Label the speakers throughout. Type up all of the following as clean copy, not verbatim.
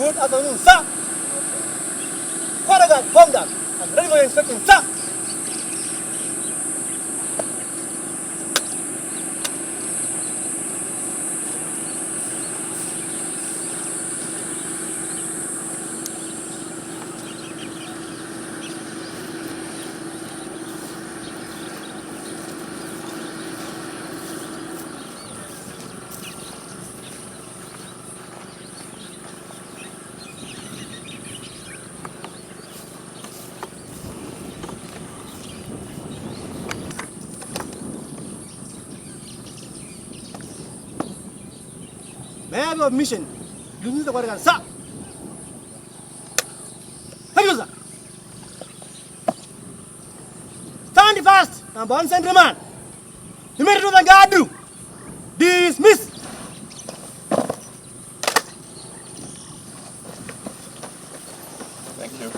Speaker 1: Good afternoon, sir. Quarter guard, home guard. I'm ready for your inspection, sir. May I have your mission? You need the quarter guard, sir. Thank you, sir. Stand fast. Number 1 sentryman. You made it to the guard room. Dismiss.
Speaker 2: Thank you.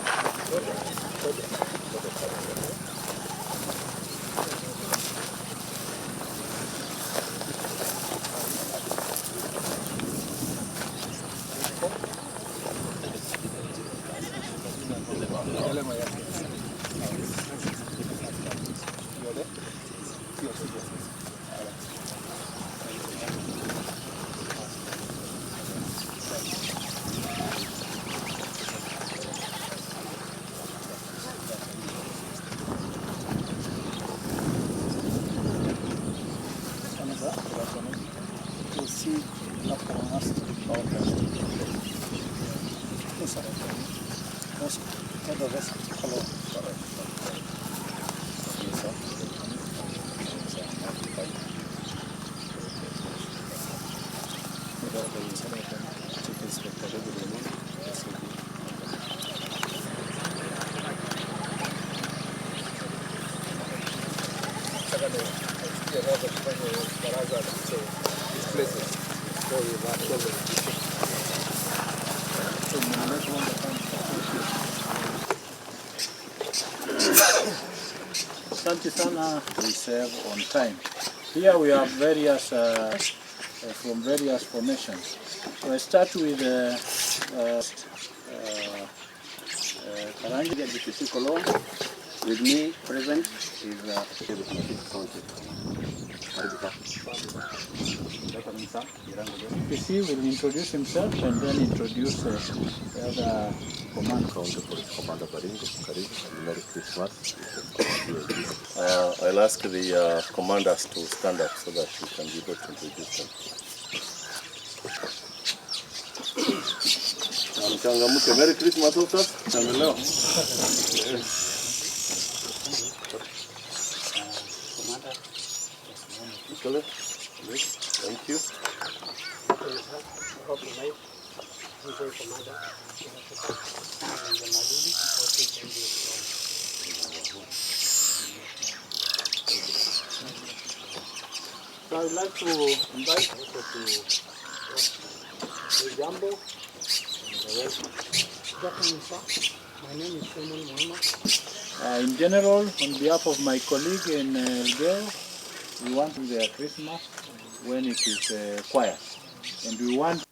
Speaker 2: We serve on time. Here we have various from various formations. So I start with Karangi.
Speaker 3: With me present is
Speaker 2: PC will introduce himself and then introduce the other command.
Speaker 4: Commander Baringo, Merry Christmas.
Speaker 5: I'll ask the commanders to stand up so that we can be able to introduce them. Merry Christmas, officers. Thank you.
Speaker 2: So I would like to invite you to Jambo.
Speaker 6: My name is Murkomen.
Speaker 2: In general, on behalf of my colleague in Elgeyo, we want their Christmas when it is quiet, and we want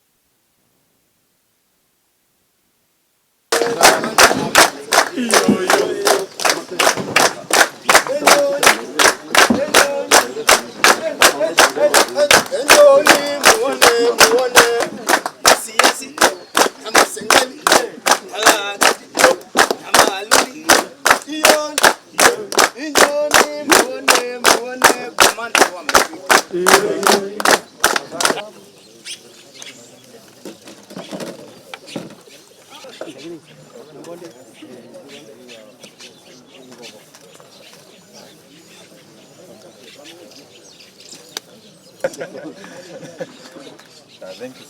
Speaker 5: Thank you.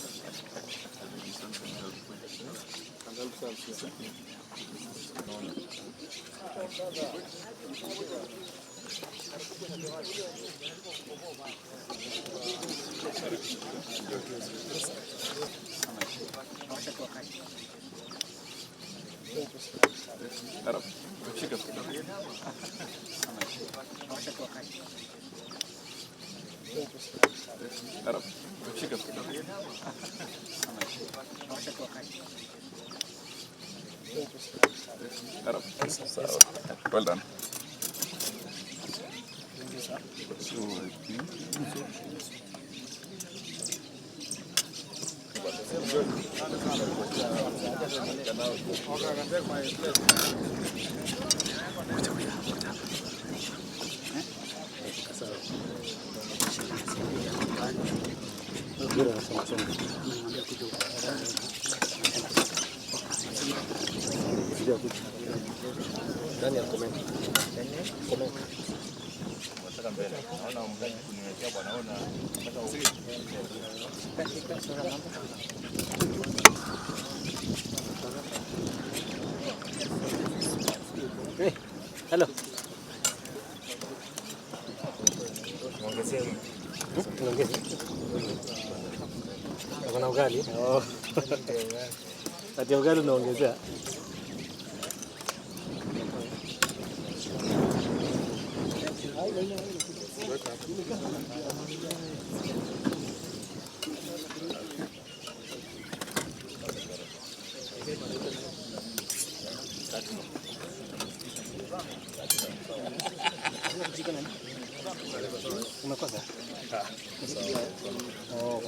Speaker 4: Well done.
Speaker 1: Ndani ya comment. Hey, hello. Kuna ugali? Oh. Ati ugali unaongezea? Umekosa? Oh,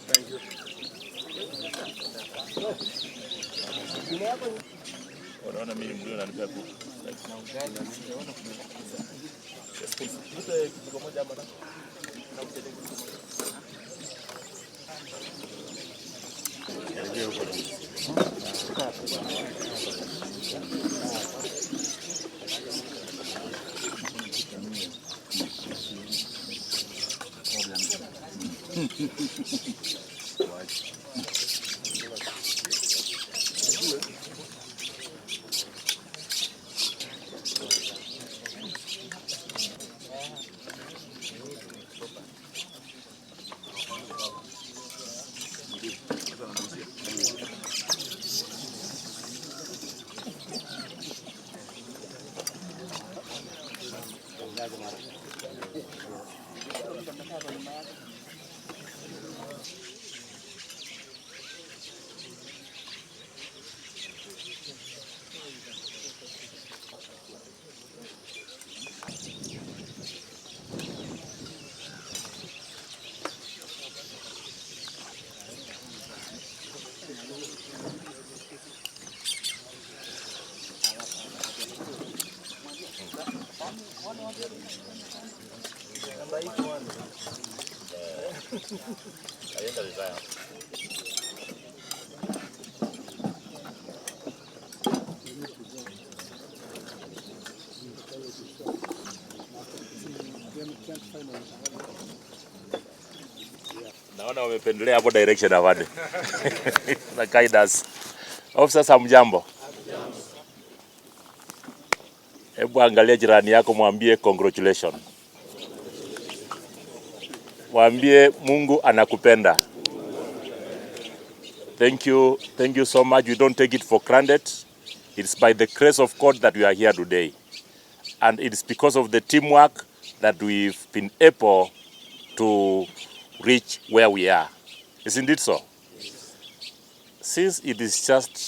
Speaker 1: thank you.
Speaker 5: Unaona mimi mlio unanipea kuku. Naona wamependelea hapo direction award. Na guide us. Officers, hamjambo. Hebu angalia jirani yako, mwambie congratulations. Mwambie Mungu anakupenda. Thank you so much. We don't take it for granted. It's by the grace of God that we are here today. And it's because of the teamwork that we've been able to reach where we are. Isn't it so? Since it is just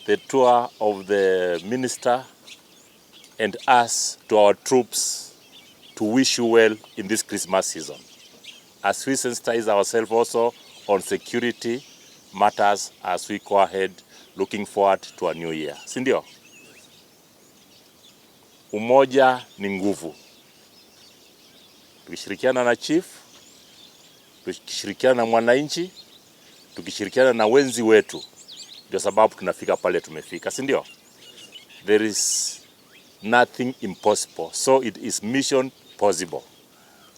Speaker 5: the tour of the minister and us to our troops to wish you well in this Christmas season, as we sensitize ourselves also on security matters as we go ahead looking forward to a new year. Sindio? Umoja ni nguvu. Tukishirikiana na chief, tukishirikiana na mwananchi, tukishirikiana na wenzi wetu, ndio sababu tunafika pale tumefika. Sindio? There is nothing impossible. So it is mission possible.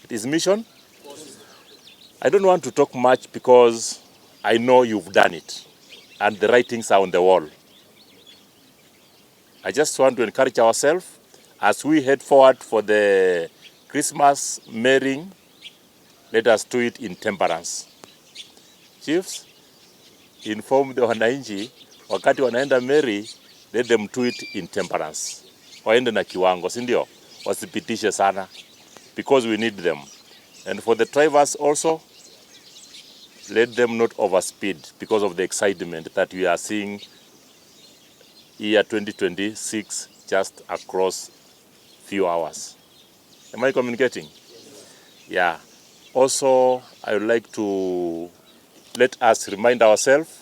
Speaker 5: It is mission possible. I don't want to talk much because I know you've done it and the writings are on the wall. I just want to encourage ourselves As we head forward for the Christmas marrying, let us do it in temperance. Chiefs, inform the wananchi, wakati wanaenda marry, let them do it in temperance. Waende na kiwango, si ndio? Wasipitishe sana, because we need them. And for the drivers also, let them not overspeed because of the excitement that we are seeing year 2026 just across few hours. Am I communicating? Yeah. Also, I would like to let us remind ourselves,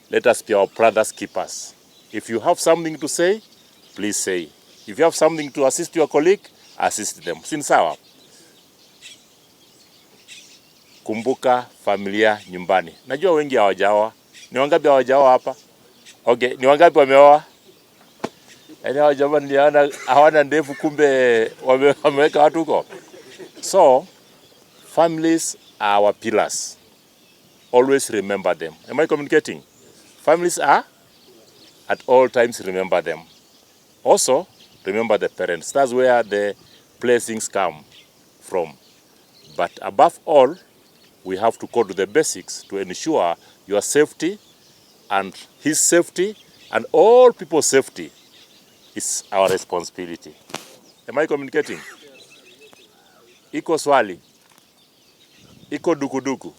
Speaker 5: let us be our brother's keepers. If you have something to say, please say. If you have something to assist your colleague, assist them. Si sawa? Kumbuka familia nyumbani. Najua wengi hawajaoa. Ni wangapi hawajaoa hapa? Okay, ni wangapi wameoa? Yaani hawa jamani hawana ndevu, kumbe wameweka watu huko. So, families are our pillars. Always remember them. Am I communicating? Families are, at all times, remember them. Also, remember the parents. That's where the blessings come from. But above all, we have to go to the basics to ensure your safety and his safety and all people's safety is our responsibility. Am I communicating? Iko swali. Iko dukuduku.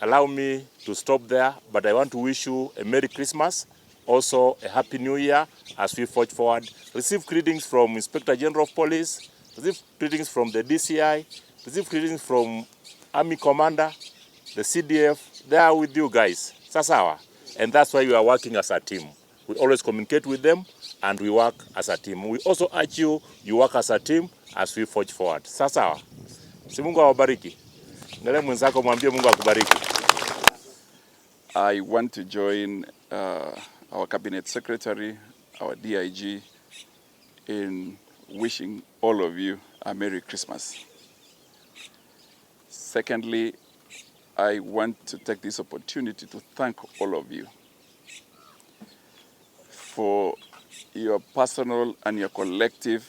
Speaker 5: Allow me to stop there, but I want to wish you a Merry Christmas, also a Happy New Year as we forge forward. Receive greetings from Inspector General of Police, receive greetings from the DCI, receive greetings from Army Commander, the CDF. They are with you guys. Sasawa. And that's why we are working as a team. We always communicate with them and we work as a team. We also urge you, you work as a team as we forge forward. Sasawa. Si Mungu awabariki. Ngale mwenzako mwambie Mungu akubariki.
Speaker 4: I want to join our Cabinet Secretary, our DIG, in wishing all of you a Merry Christmas. Secondly, I want to take this opportunity to thank all of you for your personal and your collective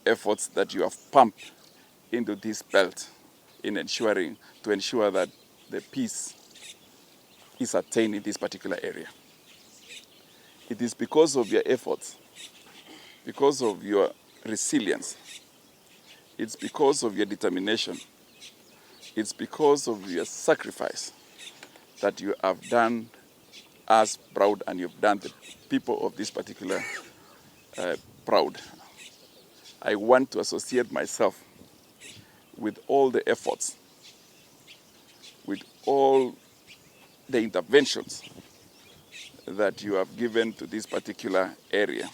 Speaker 4: efforts that you have pumped into this belt in to ensure that the peace is attained in this particular area. It is because of your efforts, because of your resilience, it's because of your determination, it's because of your sacrifice that you have done us proud and you've done the people of this particular proud. I want to associate myself with all the efforts, with all the interventions that you have given to this particular area.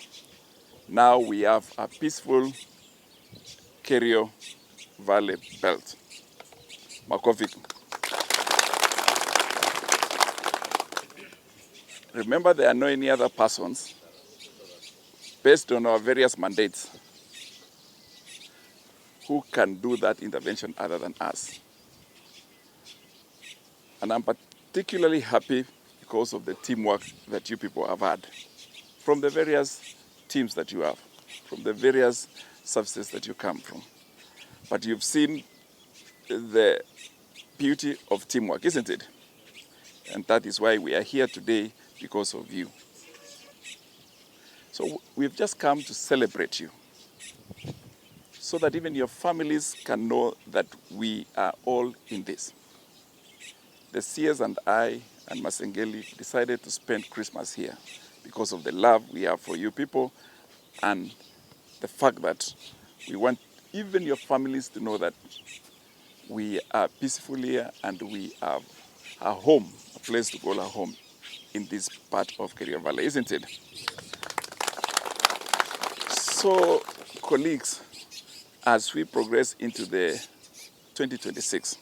Speaker 4: Now we have a peaceful Kerio Valley belt. Makofi. Remember, there are no any other persons based on our various mandates who can do that intervention other than us. And I'm particularly happy because of the teamwork that you people have had from the various teams that you have, from the various services that you come from. But you've seen the beauty of teamwork, isn't it? And that is why we are here today, because of you. So we've just come to celebrate you, so that even your families can know that we are all in this. The CS and I and Masengeli decided to spend Christmas here because of the love we have for you people and the fact that we want even your families to know that we are peaceful here and we have a home, a place to call a home in this part of Kerio Valley, isn't it? So, colleagues, as we progress into the 2026,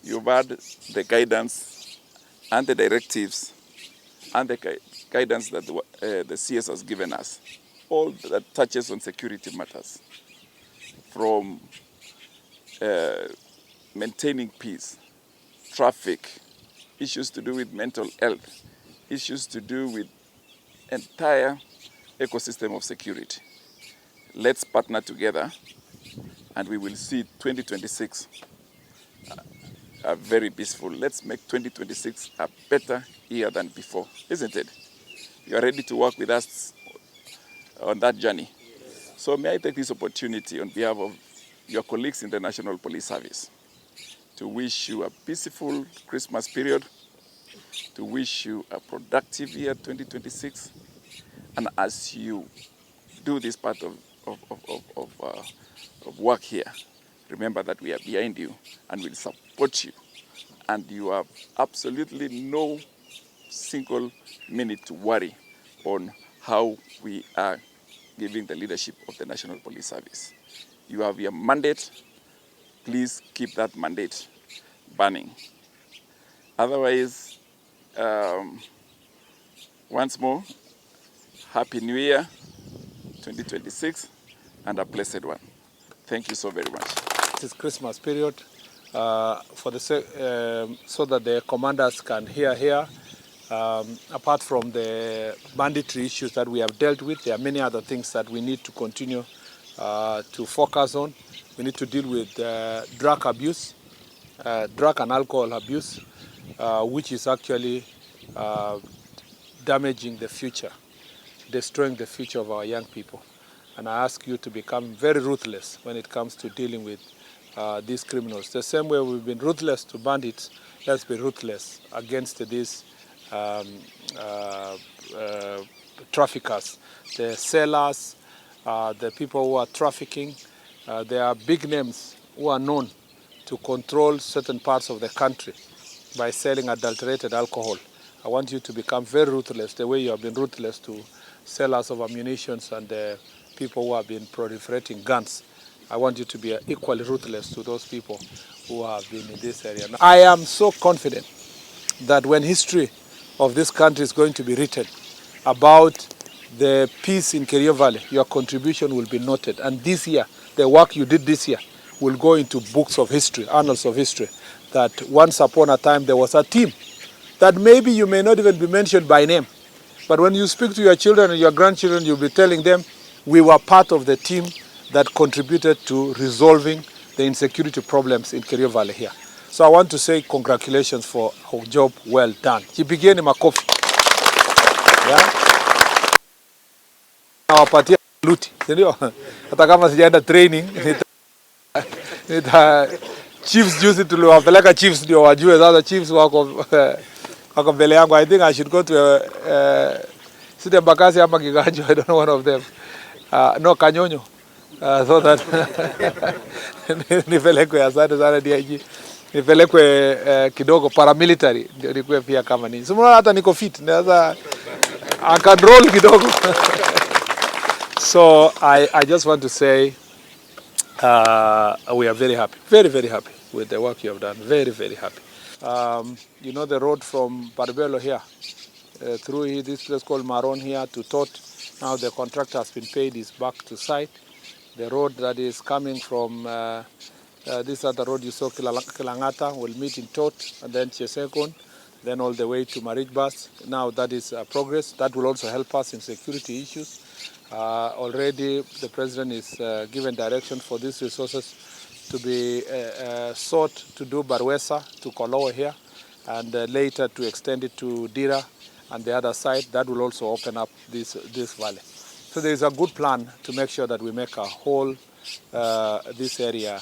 Speaker 4: you've had the guidance and the directives and the guidance that the CS has given us, all that touches on security matters, from maintaining peace, traffic, issues to do with mental health, issues to do with entire ecosystem of security. Let's partner together and we will see 2026 very peaceful. Let's make 2026 a better year than before, isn't it? You are ready to work with us on that journey. So may I take this opportunity on behalf of your colleagues in the National Police Service to wish you a peaceful Christmas period, to wish you a productive year 2026, and as you do this part of work here, remember that we are behind you and will support you, and you have absolutely no single minute to worry on how we are giving the leadership of the National Police Service. You have your mandate. Please keep that mandate burning. Otherwise, once more, Happy New Year 2026 and a blessed one. Thank you so very much.
Speaker 7: This Christmas period, so that the commanders can hear here. Apart from the banditry issues that we have dealt with, there are many other things that we need to continue to focus on. We need to deal with drug abuse, drug and alcohol abuse, which is actually damaging the future, destroying the future of our young people. And I ask you to become very ruthless when it comes to dealing with these criminals. The same way we've been ruthless to bandits, let's be ruthless against these traffickers, the sellers, the people who are trafficking. There are big names who are known to control certain parts of the country by selling adulterated alcohol. I want you to become very ruthless, the way you have been ruthless to sellers of ammunitions and the people who have been proliferating guns. I want you to be equally ruthless to those people who have been in this area. Now, I am so confident that when history of this country is going to be written about the peace in Kerio Valley, your contribution will be noted. And this year, the work you did this year will go into books of history, annals of history, that once upon a time there was a team that maybe you may not even be mentioned by name. But when you speak to your children and your grandchildren, you'll be telling them, we were part of the team that contributed to resolving the insecurity problems in Kerio Valley here. So I want to say congratulations for a job well done. Jipigeni makofi. Yeah? Nawapatia luti, ndio? Hata kama sijaenda training, chiefs juzi tuliwapeleka chiefs ndio wajue sasa chiefs wako mbele yangu. I think I should go to Side Mbakasi ama Kiganjo, I don't know, one of them. No, Kanyonyo. So that nipelekwe, asante sana DIG. Nipelekwe kidogo paramilitary ndio nikuwe pia kama nini. Sio hata niko fit, naweza I can roll kidogo. So I just want to say we are very happy, very, very happy with the work you have done. Very, very happy. You know the road from Barbelo here, through this place called Maron here to Tot. Now the contractor has been paid, is back to site. The road that is coming from this other road you saw, Kilangata, will meet in Tot and then Chesekon, then all the way to Marijbas. Now that is progress. That will also help us in security issues. Already the President is given direction for these resources to be sought to do Barwesa to Kolowo here, and later to extend it to Dira and the other side. That will also open up this valley. So there is a good plan to make sure that we make a whole this area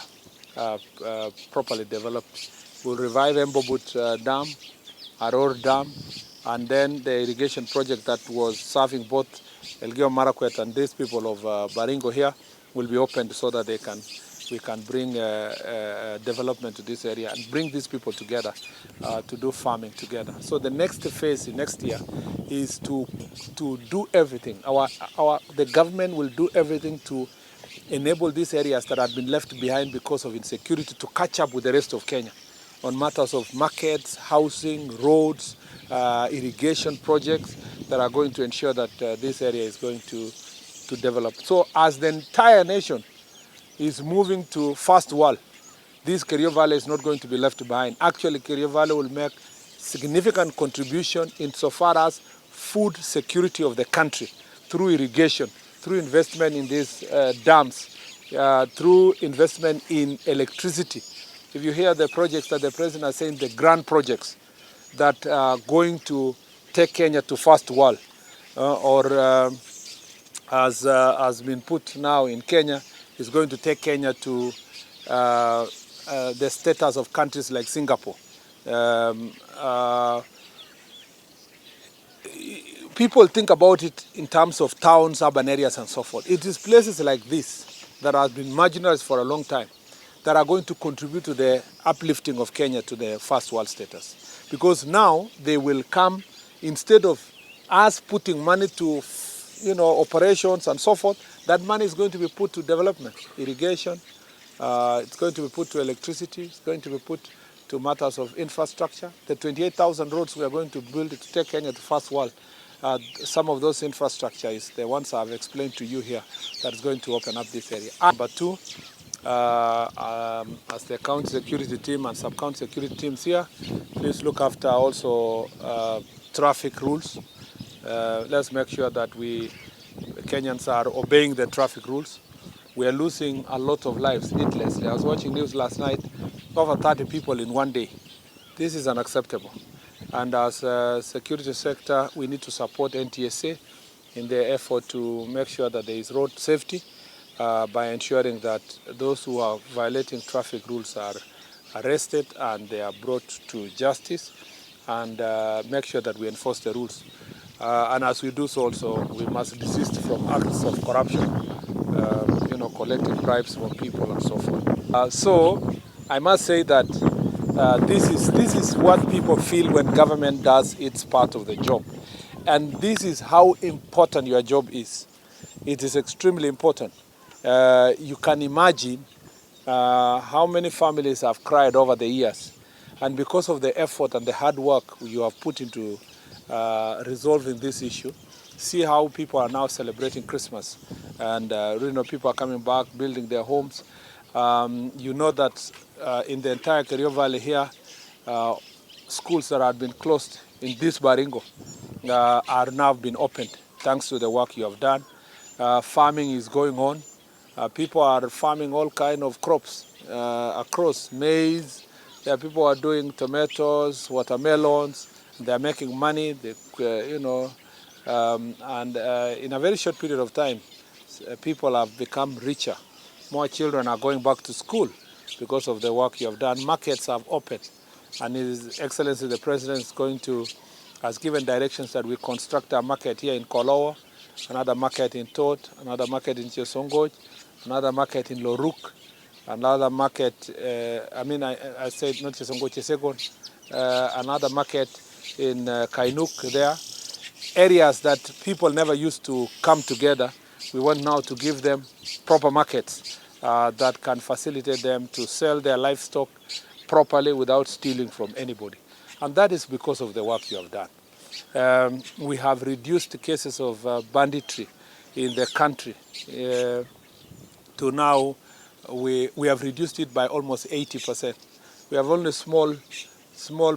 Speaker 7: properly developed. We'll revive Embobut Dam, Aror Dam, and then the irrigation project that was serving both Elgeyo Marakwet and these people of Baringo here will be opened so that we can bring development to this area and bring these people together to do farming together. So the next phase next year is to do everything. The government will do everything to enable these areas that have been left behind because of insecurity to catch up with the rest of Kenya on matters of markets, housing, roads, irrigation projects that are going to ensure that this area is going to develop. So as the entire nation is moving to first world, this Kerio Valley is not going to be left behind. Actually, Kerio Valley will make significant contribution insofar as food security of the country through irrigation, through investment in these dams, through investment in electricity. If you hear the projects that the president is saying, the grand projects that are going to take Kenya to first world, as has been put now in Kenya, is going to take Kenya to the status of countries like Singapore. People think about it in terms of towns, urban areas, and so forth. It is places like this that have been marginalized for a long time that are going to contribute to the uplifting of Kenya to the first world status. Because now they will come, instead of us putting money to operations and so forth, that money is going to be put to development, irrigation, it's going to be put to electricity, it's going to be put to matters of infrastructure. The 28,000 roads we are going to build to take Kenya to first world, some of those infrastructure is the ones I've explained to you here that is going to open up this area. Number two, as the county security team and sub-county security teams here, please look after also traffic rules. Let's make sure that we Kenyans are obeying the traffic rules. We are losing a lot of lives needlessly. I was watching news last night, over 30 people in one day. This is unacceptable. And as a security sector, we need to support NTSA in their effort to make sure that there is road safety by ensuring that those who are violating traffic rules are arrested and they are brought to justice, and make sure that we enforce the rules. And as we do so also, we must desist from acts of corruption, collecting bribes from people and so forth. So I must say that this is what people feel when government does its part of the job. And this is how important your job is. It is extremely important. You can imagine how many families have cried over the years. And because of the effort and the hard work you have put into resolving this issue, see how people are now celebrating Christmas. And people are coming back, building their homes. You know that in the entire Kerio Valley here, schools that had been closed in this Baringo are now been opened, thanks to the work you have done. Farming is going on. People are farming all kinds of crops across maize. There are people who are doing tomatoes, watermelons. They are making money. And in a very short period of time, people have become richer. More children are going back to school because of the work you have done. Markets have opened, and His Excellency the President has given directions that we construct a market here in Kolowo, another market in Tot, another market in Chesongoj, another market in Loruk, another market, I said not Chesongoj, Chesegon, another market in Kainuk there. Areas that people never used to come together, we want now to give them proper markets that can facilitate them to sell their livestock properly without stealing from anybody. And that is because of the work you have done. We have reduced the cases of banditry in the country to now, we have reduced it by almost 80%. We have only small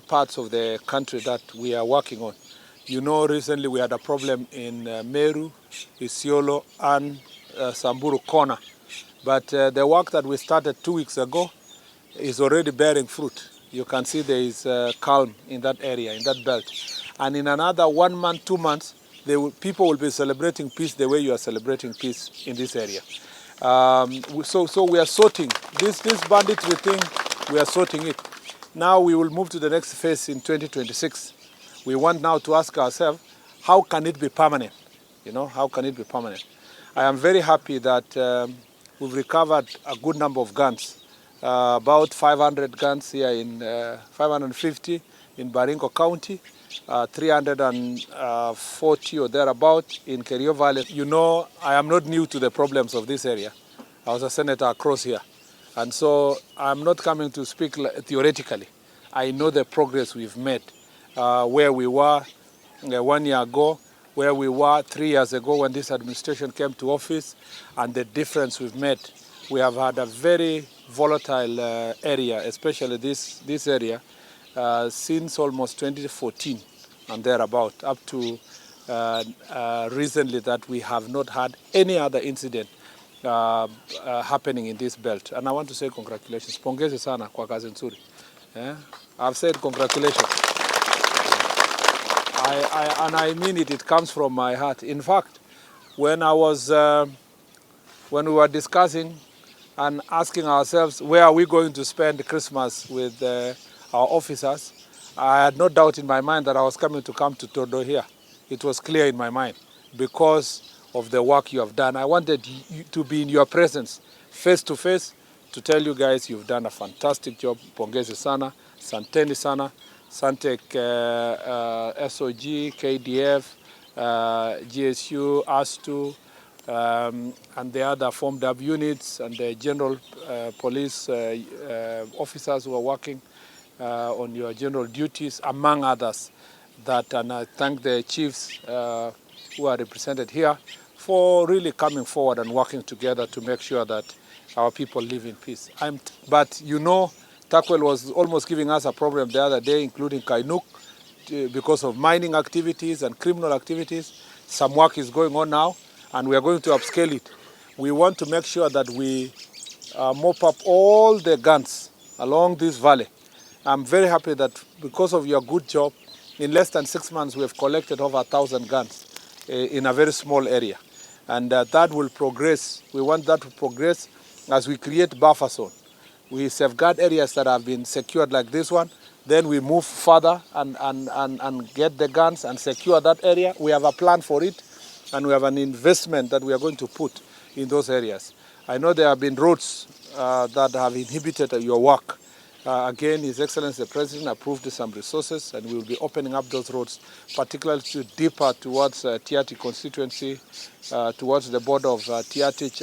Speaker 7: parts of the country that we are working on. You know, recently we had a problem in Meru, Isiolo, and Samburu Corner. But the work that we started 2 weeks ago is already bearing fruit. You can see there is calm in that area, in that belt. And in another 1 month, 2 months, people will be celebrating peace the way you are celebrating peace in this area. So we are sorting. This banditry thing, we are sorting it. Now we will move to the next phase in 2026. We want now to ask ourselves, how can it be permanent? How can it be permanent? I am very happy that we've recovered a good number of guns, about 500 guns here in 550 in Baringo County, 340 or thereabout in Kerio Valley. I am not new to the problems of this area. I was a senator across here. And so I'm not coming to speak theoretically. I know the progress we've made. Where we were 1 year ago, where we were 3 years ago when this administration came to office, and the difference we've made. We have had a very volatile area, especially this area, since almost 2014 and thereabout, up to recently that we have not had any other incident happening in this belt. And I want to say congratulations. Pongezi sana kwa kazi nzuri. I've said congratulations. And I mean it, it comes from my heart. In fact, when we were discussing and asking ourselves where are we going to spend Christmas with our officers, I had no doubt in my mind that I was coming to Todo here. It was clear in my mind because of the work you have done. I wanted you to be in your presence, face to face, to tell you guys you've done a fantastic job. Pongezi sana, santeni sana, Santec, SOG, KDF, GSU, ASTU, and the other formed up units and the general police officers who are working on your general duties, among others. And I thank the chiefs who are represented here for really coming forward and working together to make sure that our people live in peace. But you know, Takwel was almost giving us a problem the other day, including Kainuk, because of mining activities and criminal activities. Some work is going on now, and we are going to upscale it. We want to make sure that we mop up all the guns along this valley. I'm very happy that because of your good job, in less than 6 months, we have collected over 1,000 guns in a very small area. And that will progress. We want that to progress as we create buffer zone. We safeguard areas that have been secured like this one. Then we move further and get the guns and secure that area. We have a plan for it, and we have an investment that we are going to put in those areas. I know there have been roads that have inhibited your work. Again, His Excellency the President approved some resources, and we will be opening up those roads, particularly to deeper towards Tiaty constituency, towards the border of Tiatich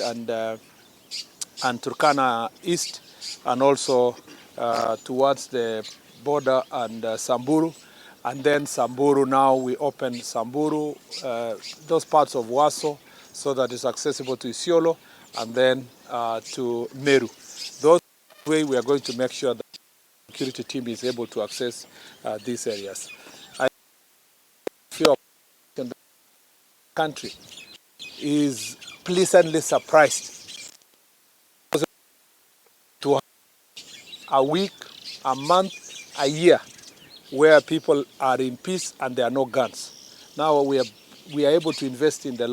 Speaker 7: and Turkana East, and also towards the border and Samburu. And then Samburu, now we open Samburu, those parts of Waso, so that it's accessible to Isiolo, and then to Meru. Those way we are going to make sure that the security team is able to access these areas. I feel the country is pleasantly surprised to have a week, a month, a year where people are in peace and there are no guns. Now we are able to invest in the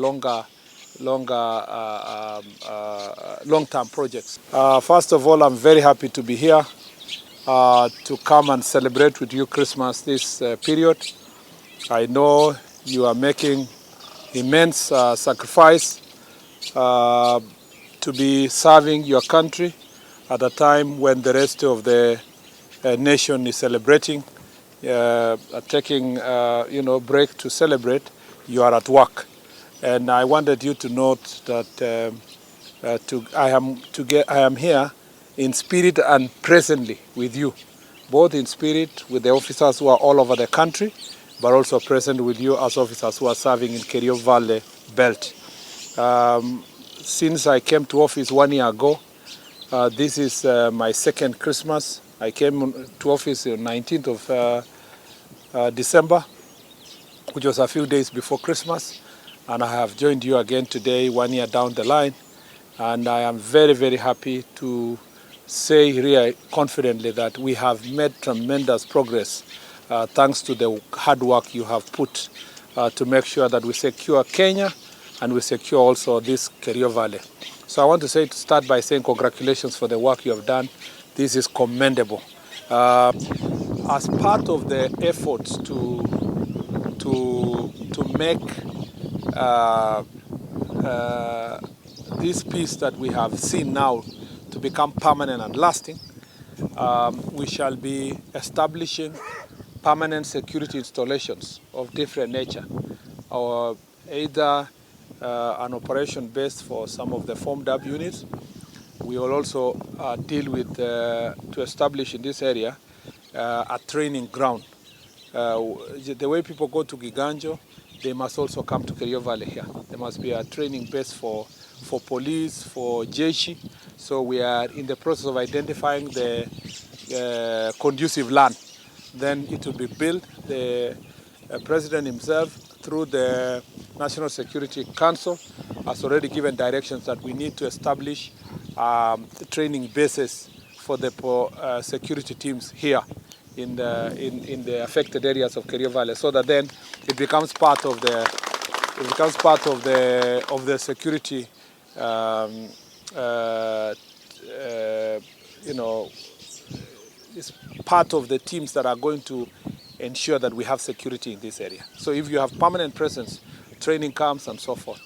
Speaker 7: long-term projects. First of all, I'm very happy to be here to come and celebrate with you Christmas this period. I know you are making immense sacrifice to be serving your country at a time when the rest of the nation is celebrating, taking break to celebrate. You are at work, and I wanted you to note that I am here in spirit and presently with you, both in spirit with the officers who are all over the country, but also present with you as officers who are serving in Kerio Valley Belt. Since I came to office 1 year ago, this is my second Christmas. I came to office on 19th of December, which was a few days before Christmas, and I have joined you again today, 1 year down the line, and I am very, very happy to say really confidently that we have made tremendous progress thanks to the hard work you have put to make sure that we secure Kenya and we secure also this Kerio Valley. So I want to start by saying congratulations for the work you have done. This is commendable. As part of the efforts to make this peace that we have seen now to become permanent and lasting, we shall be establishing permanent security installations of different nature, or either an operation based for some of the formed up units. We will also deal with, to establish in this area, a training ground. The way people go to Giganjo, they must also come to Kerio Valley here. There must be a training base for police, for Jeshi. So we are in the process of identifying the conducive land. Then it will be built. The President himself, through the National Security Council, has already given directions that we need to establish training bases for the security teams here in the affected areas of Kerio Valley, so that then it becomes part of the security. It's part of the teams that are going to ensure that we have security in this area. So if you have permanent presence, training camps and so forth,